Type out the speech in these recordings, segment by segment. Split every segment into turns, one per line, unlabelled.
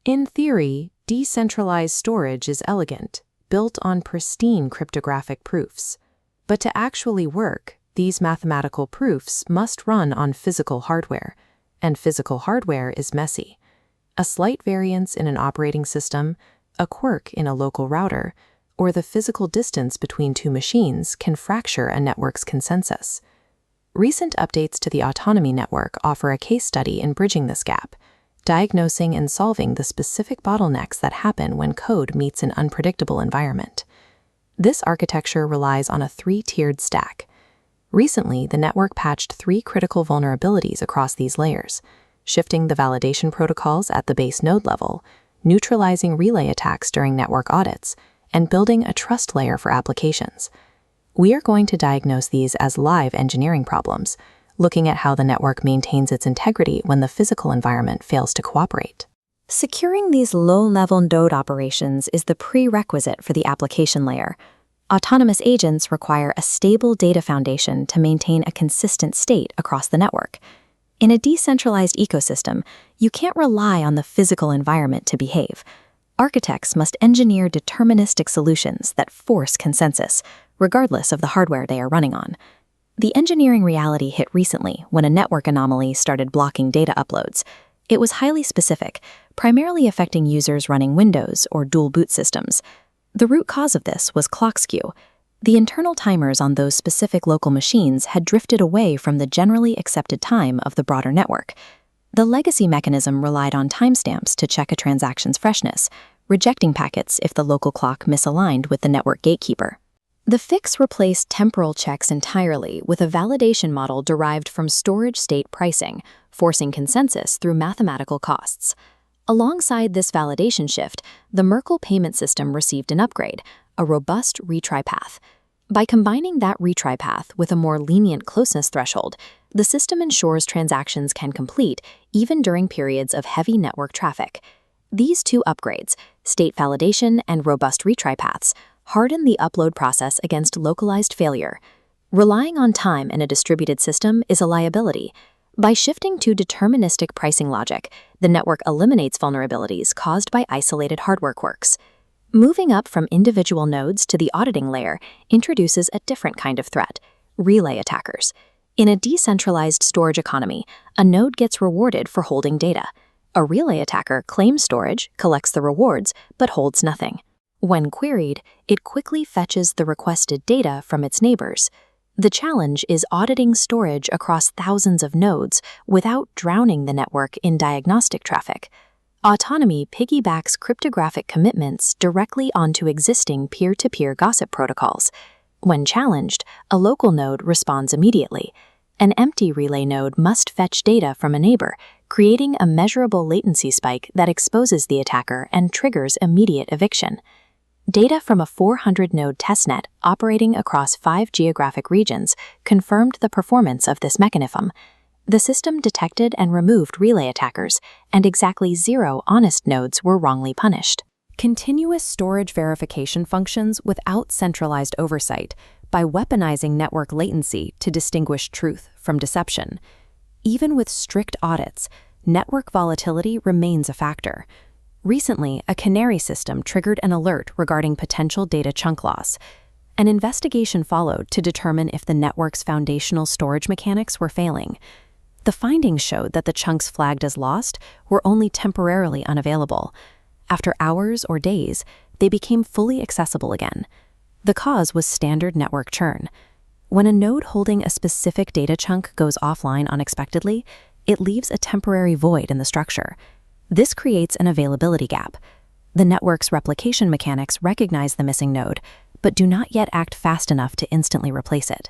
In theory, decentralized storage is elegant, built on pristine cryptographic proofs. But to actually work, these mathematical proofs must run on physical hardware, and physical hardware is messy. A slight variance in an operating system, a quirk in a local router, or the physical distance between two machines can fracture a network's consensus. Recent updates to the Autonomi network offer a case study in bridging this gap, diagnosing and solving the specific bottlenecks that happen when code meets an unpredictable environment. This architecture relies on a three-tiered stack. Recently, the network patched 3 critical vulnerabilities across these layers, shifting the validation protocols at the base node level, neutralizing relay attacks during network audits, and building a trust layer for applications. We are going to diagnose these as live engineering problems, looking at how the network maintains its integrity when the physical environment fails to cooperate.
Securing these low-level node operations is the prerequisite for the application layer. Autonomous agents require a stable data foundation to maintain a consistent state across the network. In a decentralized ecosystem, you can't rely on the physical environment to behave. Architects must engineer deterministic solutions that force consensus, regardless of the hardware they are running on. The engineering reality hit recently when a network anomaly started blocking data uploads. It was highly specific, primarily affecting users running Windows or dual boot systems. The root cause of this was clock skew. The internal timers on those specific local machines had drifted away from the generally accepted time of the broader network. The legacy mechanism relied on timestamps to check a transaction's freshness, rejecting packets if the local clock misaligned with the network gatekeeper. The fix replaced temporal checks entirely with a validation model derived from storage state pricing, forcing consensus through mathematical costs. Alongside this validation shift, the Merkle payment system received an upgrade, a robust retry path. By combining that retry path with a more lenient closeness threshold, the system ensures transactions can complete even during periods of heavy network traffic. These two upgrades, state validation and robust retry paths, harden the upload process against localized failure. Relying on time in a distributed system is a liability. By shifting to deterministic pricing logic, the network eliminates vulnerabilities caused by isolated hardware quirks. Moving up from individual nodes to the auditing layer introduces a different kind of threat: relay attackers. In a decentralized storage economy, a node gets rewarded for holding data. A relay attacker claims storage, collects the rewards, but holds nothing. When queried, it quickly fetches the requested data from its neighbors. The challenge is auditing storage across thousands of nodes without drowning the network in diagnostic traffic. Autonomi piggybacks cryptographic commitments directly onto existing peer-to-peer gossip protocols. When challenged, a local node responds immediately. An empty relay node must fetch data from a neighbor, creating a measurable latency spike that exposes the attacker and triggers immediate eviction. Data from a 400-node testnet operating across 5 geographic regions confirmed the performance of this mechanism. The system detected and removed relay attackers, and exactly 0 honest nodes were wrongly punished.
Continuous storage verification functions without centralized oversight by weaponizing network latency to distinguish truth from deception. Even with strict audits, network volatility remains a factor. Recently, a canary system triggered an alert regarding potential data chunk loss. An investigation followed to determine if the network's foundational storage mechanics were failing. The findings showed that the chunks flagged as lost were only temporarily unavailable. After hours or days, they became fully accessible again. The cause was standard network churn. When a node holding a specific data chunk goes offline unexpectedly, it leaves a temporary void in the structure. This creates an availability gap. The network's replication mechanics recognize the missing node, but do not yet act fast enough to instantly replace it.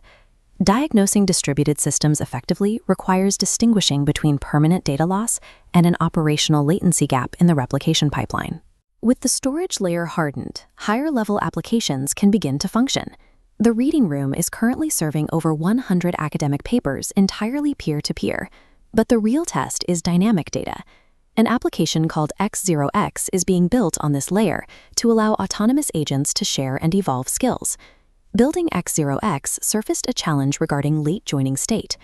Diagnosing distributed systems effectively requires distinguishing between permanent data loss and an operational latency gap in the replication pipeline. With the storage layer hardened, higher-level applications can begin to function. The reading room is currently serving over 100 academic papers entirely peer-to-peer, but the real test is dynamic data. An application called X0X is being built on this layer to allow autonomous agents to share and evolve skills. Building X0X surfaced a challenge regarding late joining state.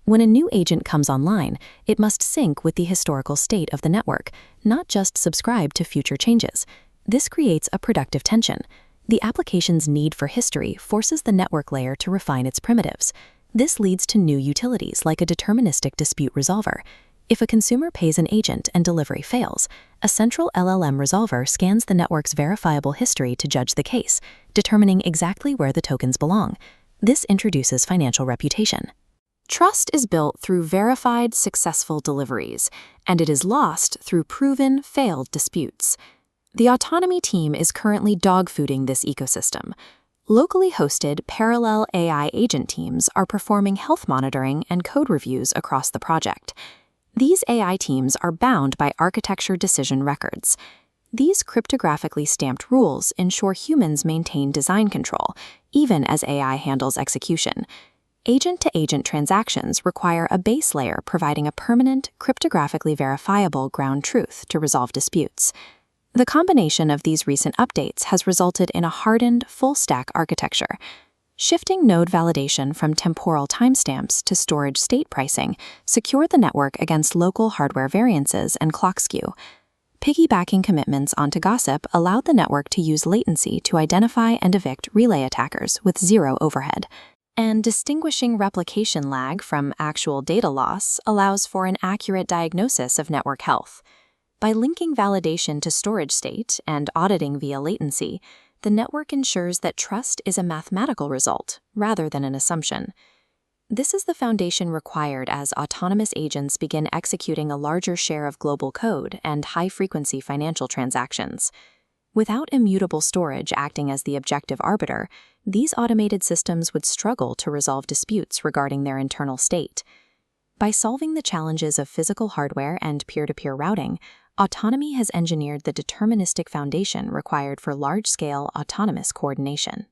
When a new agent comes online, it must sync with the historical state of the network, not just subscribe to future changes. This creates a productive tension. The application's need for history forces the network layer to refine its primitives. This leads to new utilities like a deterministic dispute resolver. If a consumer pays an agent and delivery fails, a central LLM resolver scans the network's verifiable history to judge the case, determining exactly where the tokens belong. This introduces financial reputation. Trust is built through verified, successful deliveries, and it is lost through proven, failed disputes. The Autonomi team is currently dogfooding this ecosystem. Locally hosted parallel AI agent teams are performing health monitoring and code reviews across the project. These AI teams are bound by architecture decision records. These cryptographically stamped rules ensure humans maintain design control, even as AI handles execution. Agent-to-agent transactions require a base layer providing a permanent, cryptographically verifiable ground truth to resolve disputes. The combination of these recent updates has resulted in a hardened, full-stack architecture. Shifting node validation from temporal timestamps to storage state pricing secured the network against local hardware variances and clock skew. Piggybacking commitments onto Gossip allowed the network to use latency to identify and evict relay attackers with zero overhead. And distinguishing replication lag from actual data loss allows for an accurate diagnosis of network health. By linking validation to storage state and auditing via latency, the network ensures that trust is a mathematical result rather than an assumption. This is the foundation required as autonomous agents begin executing a larger share of global code and high-frequency financial transactions. Without immutable storage acting as the objective arbiter, these automated systems would struggle to resolve disputes regarding their internal state. By solving the challenges of physical hardware and peer-to-peer routing, Autonomi has engineered the deterministic foundation required for large-scale autonomous coordination.